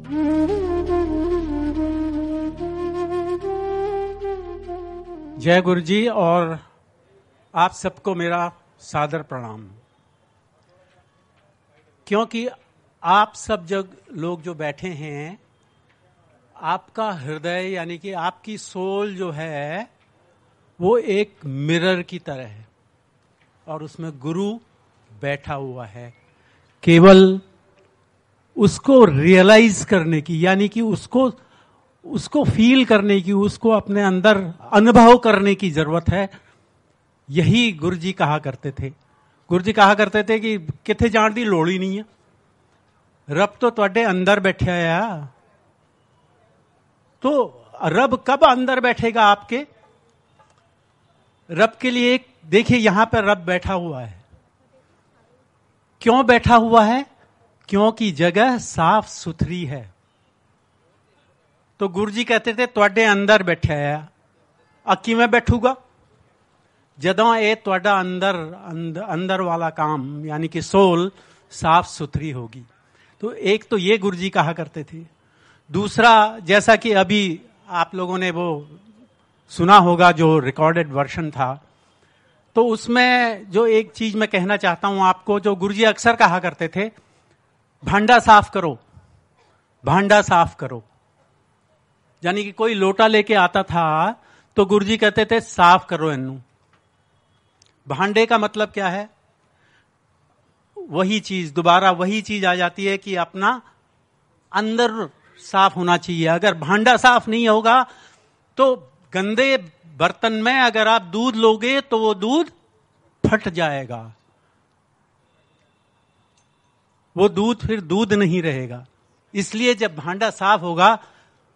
जय गुरु जी और आप सबको मेरा सादर प्रणाम। क्योंकि आप सब लोग जो बैठे हैं, आपका हृदय यानी कि आपकी सोल जो है वो एक मिरर की तरह है और उसमें गुरु बैठा हुआ है। केवल उसको रियलाइज करने की यानी कि उसको फील करने की, उसको अपने अंदर अनुभव करने की जरूरत है। यही गुरु जी कहा करते थे। गुरु जी कहा करते थे कि किथे जान दी लोड़ ही नहीं है, रब तो तुहाडे अंदर बैठा है। तो रब कब अंदर बैठेगा आपके? रब के लिए देखिए यहां पर रब बैठा हुआ है। क्यों बैठा हुआ है? क्योंकि जगह साफ सुथरी है। तो गुरु जी कहते थे तुहाडे अंदर बैठा है। किवें बैठूगा? जदों ये तुहाडा अंदर वाला काम यानी कि सोल साफ सुथरी होगी। तो एक तो ये गुरु जी कहा करते थे। दूसरा, जैसा कि अभी आप लोगों ने वो सुना होगा जो रिकॉर्डेड वर्जन था, तो उसमें जो एक चीज मैं कहना चाहता हूं आपको, जो गुरु जी अक्सर कहा करते थे, भांडा साफ करो, भांडा साफ करो। यानी कि कोई लोटा लेके आता था तो गुरुजी कहते थे साफ करो इन्नू। भांडे का मतलब क्या है? वही चीज, दोबारा वही चीज आ जाती है कि अपना अंदर साफ होना चाहिए। अगर भांडा साफ नहीं होगा तो गंदे बर्तन में अगर आप दूध लोगे तो वो दूध फट जाएगा, वो दूध फिर दूध नहीं रहेगा। इसलिए जब भांडा साफ होगा,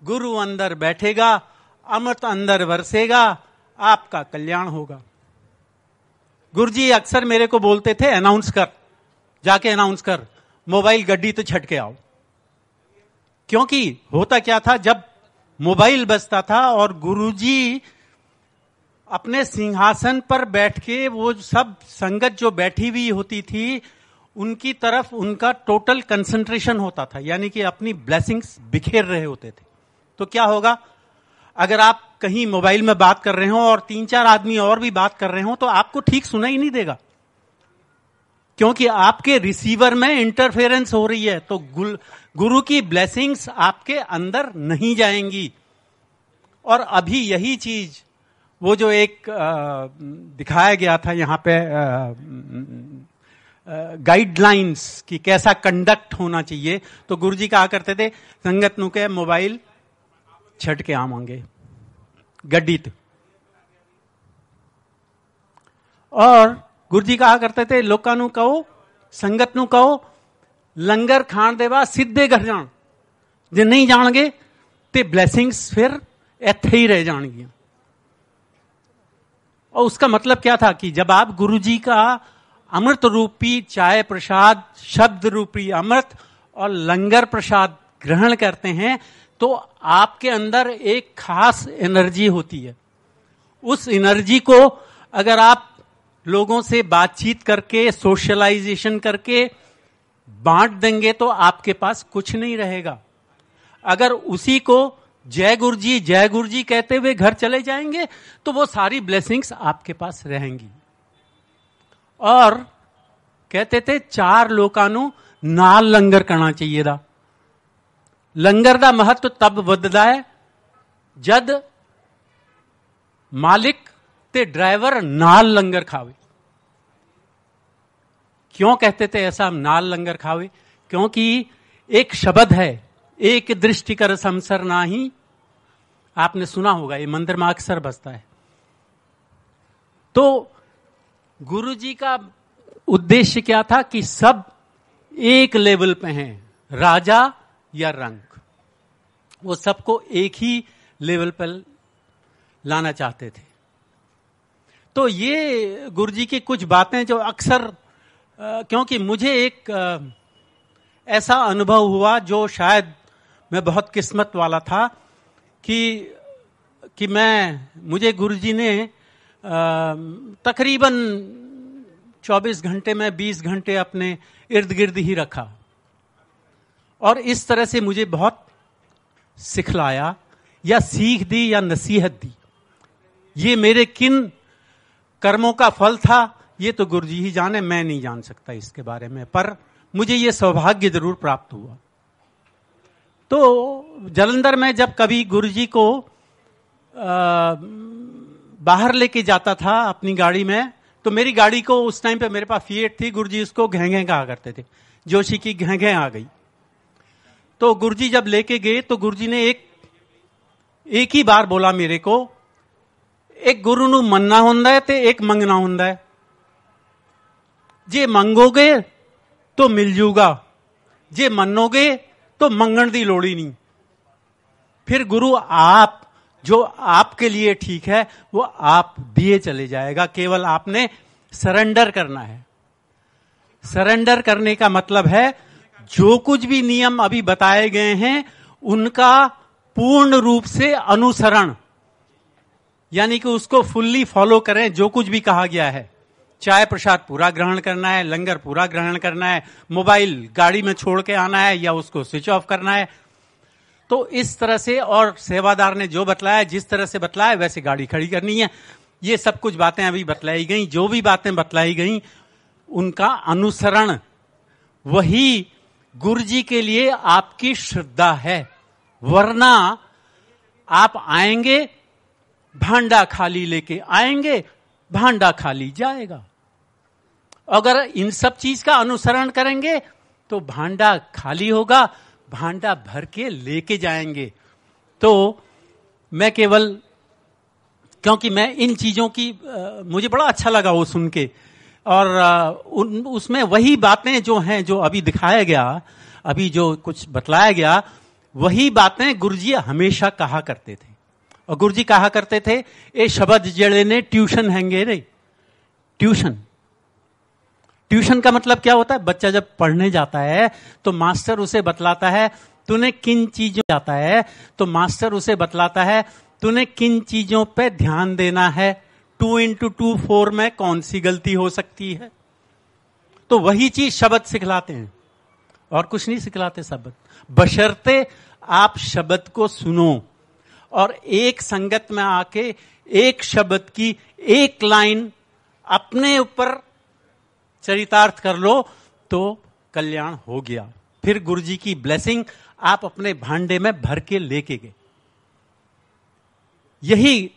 गुरु अंदर बैठेगा, अमृत अंदर बरसेगा, आपका कल्याण होगा। गुरुजी अक्सर मेरे को बोलते थे अनाउंस कर, जाके अनाउंस कर, मोबाइल गड्डी तो छट के आओ। क्योंकि होता क्या था, जब मोबाइल बजता था और गुरुजी अपने सिंहासन पर बैठ के वो सब संगत जो बैठी हुई होती थी उनकी तरफ उनका टोटल कंसंट्रेशन होता था, यानी कि अपनी ब्लेसिंग्स बिखेर रहे होते थे। तो क्या होगा, अगर आप कहीं मोबाइल में बात कर रहे हो और 3-4 आदमी और भी बात कर रहे हो तो आपको ठीक सुनाई नहीं देगा, क्योंकि आपके रिसीवर में इंटरफेरेंस हो रही है। तो गुरु की ब्लेसिंग्स आपके अंदर नहीं जाएंगी। और अभी यही चीज वो जो एक दिखाया गया था यहां पे गाइडलाइंस कि कैसा कंडक्ट होना चाहिए, तो गुरुजी कहा करते थे संगत नु के मोबाइल छट के आवांगे गड्डी ते। और गुरुजी कहा करते थे लोकां नू कहो, संगत नू कहो, लंगर खाण दे बाद सीधे घर जाण, जे नहीं जाणगे ते ब्लेसिंग्स फिर इत्थे ही रह जाणगियां। और उसका मतलब क्या था कि जब आप गुरुजी का अमृत रूपी चाय प्रसाद, शब्द रूपी अमृत और लंगर प्रसाद ग्रहण करते हैं तो आपके अंदर एक खास एनर्जी होती है। उस एनर्जी को अगर आप लोगों से बातचीत करके, सोशलाइजेशन करके बांट देंगे तो आपके पास कुछ नहीं रहेगा। अगर उसी को जय गुरु जी कहते हुए घर चले जाएंगे तो वो सारी ब्लेसिंग्स आपके पास रहेंगी। और कहते थे 4 लोकां नू नाल लंगर करना चाहिए दा। लंगर दा महत्व तब वधदा है जद मालिक ते ड्राइवर नाल लंगर खावे। क्यों कहते थे ऐसा नाल लंगर खावे? क्योंकि एक शब्द है, एक दृष्टि कर समसर नाही। आपने सुना होगा, ये मंदिर में अक्सर बजता है। तो गुरु जी का उद्देश्य क्या था कि सब एक लेवल पे हैं, राजा या रंग, वो सबको एक ही लेवल पर लाना चाहते थे। तो ये गुरुजी की कुछ बातें जो अक्सर क्योंकि मुझे एक ऐसा अनुभव हुआ जो शायद मैं बहुत किस्मत वाला था कि मुझे गुरुजी ने तकरीबन 24 घंटे में 20 घंटे अपने इर्द गिर्द ही रखा। और इस तरह से मुझे बहुत सिखलाया या सीख दी या नसीहत दी। ये मेरे किन कर्मों का फल था ये तो गुरुजी ही जाने, मैं नहीं जान सकता इसके बारे में, पर मुझे ये सौभाग्य जरूर प्राप्त हुआ। तो जालंधर में जब कभी गुरुजी को बाहर लेके जाता था अपनी गाड़ी में, तो मेरी गाड़ी को उस टाइम पे मेरे पास फिएट थी, गुरुजी उसको घें कहा करते थे, जोशी की घें आ गई। तो गुरुजी जब लेके गए तो गुरुजी ने एक ही बार बोला मेरे को, एक गुरु ਨੂੰ ਮੰਨਣਾ ਹੁੰਦਾ है ਤੇ एक ਮੰਗਣਾ ਹੁੰਦਾ है। जे ਮੰਗੋਗੇ तो मिल जूगा, जे ਮੰਨੋਗੇ तो ਮੰਗਣ ਦੀ ਲੋੜ ही नहीं। फिर गुरु आप जो आपके लिए ठीक है वो आप दिए चले जाएगा, केवल आपने सरेंडर करना है। सरेंडर करने का मतलब है जो कुछ भी नियम अभी बताए गए हैं उनका पूर्ण रूप से अनुसरण, यानी कि उसको फुल्ली फॉलो करें। जो कुछ भी कहा गया है, चाय प्रसाद पूरा ग्रहण करना है, लंगर पूरा ग्रहण करना है, मोबाइल गाड़ी में छोड़ के आना है या उसको स्विच ऑफ करना है। तो इस तरह से, और सेवादार ने जो बतलाया, जिस तरह से बतलाया वैसे गाड़ी खड़ी करनी है। ये सब कुछ बातें अभी बतलाई गई। जो भी बातें बतलाई गई उनका अनुसरण, वही गुरुजी के लिए आपकी श्रद्धा है। वरना आप आएंगे, भांडा खाली लेके आएंगे, भांडा खाली जाएगा। अगर इन सब चीज का अनुसरण करेंगे तो भांडा खाली होगा, भांडा भर के लेके जाएंगे। तो मैं केवल, क्योंकि मैं इन चीजों की मुझे बड़ा अच्छा लगा वो सुन के, और उसमें वही बातें जो हैं, जो अभी दिखाया गया, अभी जो कुछ बतलाया गया, वही बातें गुरुजी हमेशा कहा करते थे। और गुरुजी कहा करते थे, ए शब्द जड़े ने ट्यूशन हैंगे रे। ट्यूशन का मतलब क्या होता है? बच्चा जब पढ़ने जाता है तो मास्टर उसे बतलाता है तूने किन चीजों जाता है, तो मास्टर उसे बतलाता है तूने किन चीजों पे ध्यान देना है, 2 into 2 4 में कौन सी गलती हो सकती है। तो वही चीज शब्द सिखलाते हैं और कुछ नहीं सिखलाते शब्द, बशर्ते आप शब्द को सुनो और एक संगत में आके एक शब्द की एक लाइन अपने ऊपर चरितार्थ कर लो तो कल्याण हो गया। फिर गुरुजी की ब्लेसिंग आप अपने भांडे में भर के लेके गए। यही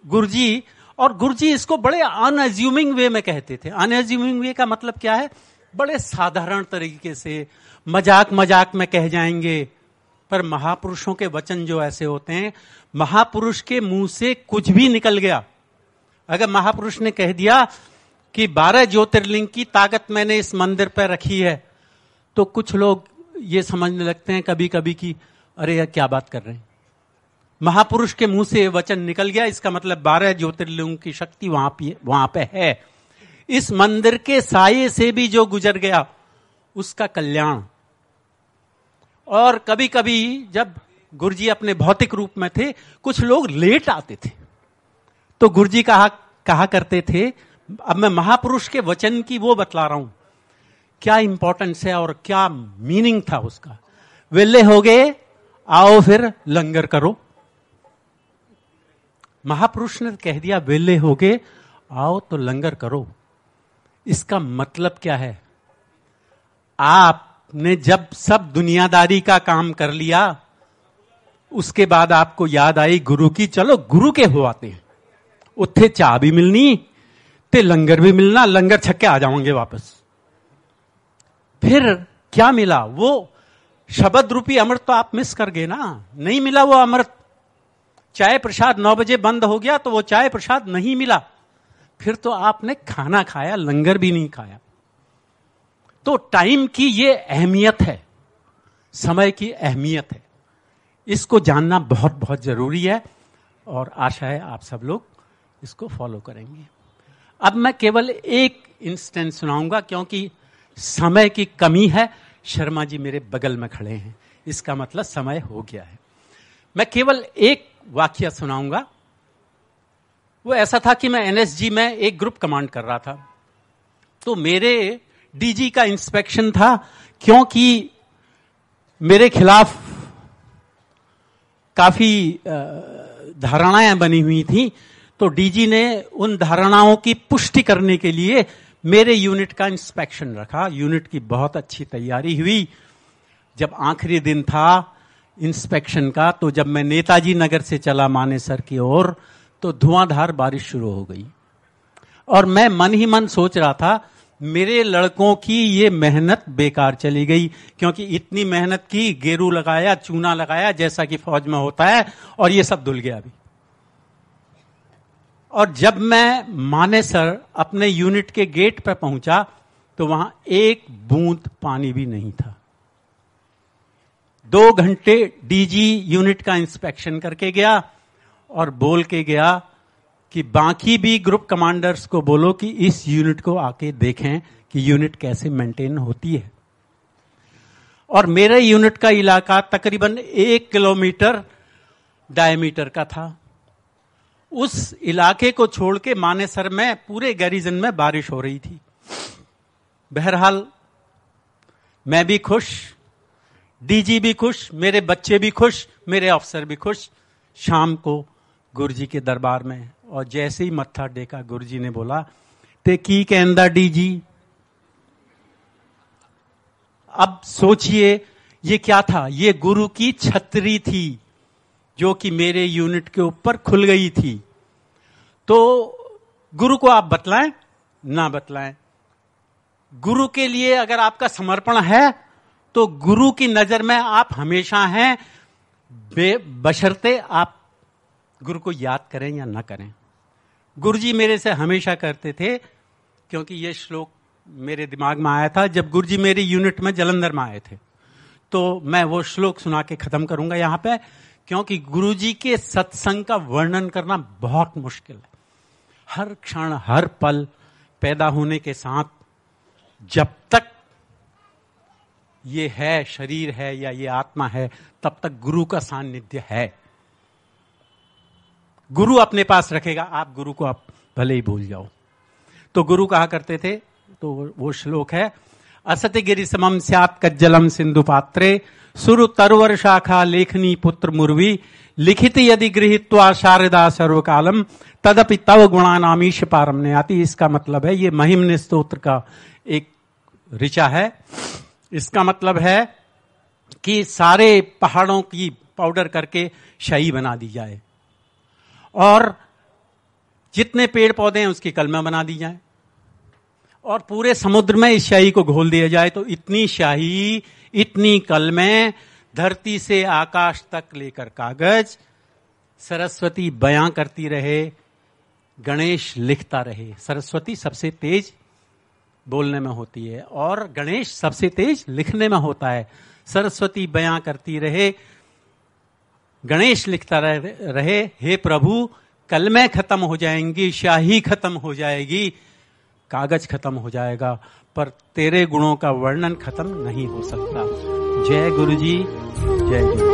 गुरुजी, और गुरुजी इसको बड़े अनअज्यूमिंग वे में कहते थे। अनअज्यूमिंग वे का मतलब क्या है? बड़े साधारण तरीके से, मजाक मजाक में कह जाएंगे। पर महापुरुषों के वचन जो ऐसे होते हैं, महापुरुष के मुंह से कुछ भी निकल गया। अगर महापुरुष ने कह दिया कि 12 ज्योतिर्लिंग की ताकत मैंने इस मंदिर पर रखी है, तो कुछ लोग ये समझने लगते हैं कभी कभी कि अरे यार क्या बात कर रहे हैं। महापुरुष के मुंह से वचन निकल गया, इसका मतलब 12 ज्योतिर्लिंग की शक्ति वहां पे है। इस मंदिर के साये से भी जो गुजर गया उसका कल्याण। और कभी कभी जब गुरुजी अपने भौतिक रूप में थे, कुछ लोग लेट आते थे, तो गुरुजी कहा करते थे, अब मैं महापुरुष के वचन की वो बतला रहा हूं, क्या इंपॉर्टेंस है और क्या मीनिंग था उसका। वेले हो गए, आओ फिर लंगर करो। महापुरुष ने कह दिया वेले हो गए, आओ तो लंगर करो। इसका मतलब क्या है? आपने जब सब दुनियादारी का काम कर लिया, उसके बाद आपको याद आई गुरु की, चलो गुरु के हो आते हैं, उत्थे चाह भी मिलनी ते लंगर भी मिलना, लंगर छक के आ जाओगे वापस। फिर क्या मिला? वो शब्द रूपी अमृत तो आप मिस कर गए ना, नहीं मिला वो अमृत। चाय प्रसाद 9 बजे बंद हो गया तो वो चाय प्रसाद नहीं मिला। फिर तो आपने खाना खाया, लंगर भी नहीं खाया। तो टाइम की ये अहमियत है, समय की अहमियत है, इसको जानना बहुत बहुत जरूरी है। और आशा है आप सब लोग इसको फॉलो करेंगे। अब मैं केवल एक इंस्टेंस सुनाऊंगा क्योंकि समय की कमी है। शर्मा जी मेरे बगल में खड़े हैं, इसका मतलब समय हो गया है। मैं केवल एक वाक्य सुनाऊंगा। वो ऐसा था कि मैं एनएसजी में एक ग्रुप कमांड कर रहा था, तो मेरे डीजी का इंस्पेक्शन था, क्योंकि मेरे खिलाफ काफी धारणाएं बनी हुई थी, तो डीजी ने उन धारणाओं की पुष्टि करने के लिए मेरे यूनिट का इंस्पेक्शन रखा। यूनिट की बहुत अच्छी तैयारी हुई। जब आखिरी दिन था इंस्पेक्शन का, तो जब मैं नेताजी नगर से चला मानेसर की ओर, तो धुआंधार बारिश शुरू हो गई और मैं मन ही मन सोच रहा था मेरे लड़कों की ये मेहनत बेकार चली गई, क्योंकि इतनी मेहनत की, गेरू लगाया, चूना लगाया जैसा कि फौज में होता है, और ये सब धुल गया अभी। और जब मैं मानेसर अपने यूनिट के गेट पर पहुंचा तो वहां एक बूंद पानी भी नहीं था। 2 घंटे डीजी यूनिट का इंस्पेक्शन करके गया और बोल के गया कि बाकी भी ग्रुप कमांडर्स को बोलो कि इस यूनिट को आके देखें कि यूनिट कैसे मेंटेन होती है। और मेरे यूनिट का इलाका तकरीबन 1 किलोमीटर डायमीटर का था। उस इलाके को छोड़ के मानेसर में पूरे गैरिजन में बारिश हो रही थी। बहरहाल मैं भी खुश, डीजी भी खुश, मेरे बच्चे भी खुश, मेरे अफसर भी खुश। शाम को गुरुजी के दरबार में, और जैसे ही मत्था टेका गुरुजी ने बोला, ते की कहंदा डीजी। अब सोचिए ये क्या था? ये गुरु की छतरी थी जो कि मेरे यूनिट के ऊपर खुल गई थी। तो गुरु को आप बतलाएं ना बतलाएं, गुरु के लिए अगर आपका समर्पण है तो गुरु की नजर में आप हमेशा हैं, बशर्ते आप गुरु को याद करें या ना करें। गुरुजी मेरे से हमेशा करते थे, क्योंकि ये श्लोक मेरे दिमाग में आया था जब गुरुजी मेरे यूनिट में जालंधर में आए थे। तो मैं वो श्लोक सुना के खत्म करूंगा यहां पे, क्योंकि गुरुजी के सत्संग का वर्णन करना बहुत मुश्किल है। हर क्षण, हर पल, पैदा होने के साथ, जब तक ये है, शरीर है या ये आत्मा है, तब तक गुरु का सानिध्य है। गुरु अपने पास रखेगा, आप गुरु को आप भले ही भूल जाओ। तो गुरु कहा करते थे, तो वो श्लोक है, असति गिरि समम स्यात् कज्जलम सिंधु पात्रे सुरु तरवर शाखा लेखनी पुत्र मुर्वी लिखित यदि गृहीत्वा शारदा सर्वकालम तदपि तव गुणानामीश पारम ने आती। इसका मतलब है, ये महिमन स्तोत्र का एक ऋचा है। इसका मतलब है कि सारे पहाड़ों की पाउडर करके शाही बना दी जाए, और जितने पेड़ पौधे हैं उसकी कलमा बना दी जाए, और पूरे समुद्र में इस शाही को घोल दिया जाए। तो इतनी शाही, इतनी कलमें, धरती से आकाश तक लेकर कागज, सरस्वती बयां करती रहे, गणेश लिखता रहे। सरस्वती सबसे तेज बोलने में होती है और गणेश सबसे तेज लिखने में होता है। सरस्वती बयां करती रहे, गणेश लिखता रहे, हे प्रभु कलमें खत्म हो जाएंगी, शाही खत्म हो जाएगी, कागज खत्म हो जाएगा, पर तेरे गुणों का वर्णन खत्म नहीं हो सकता। जय गुरु जी, जय गुरु।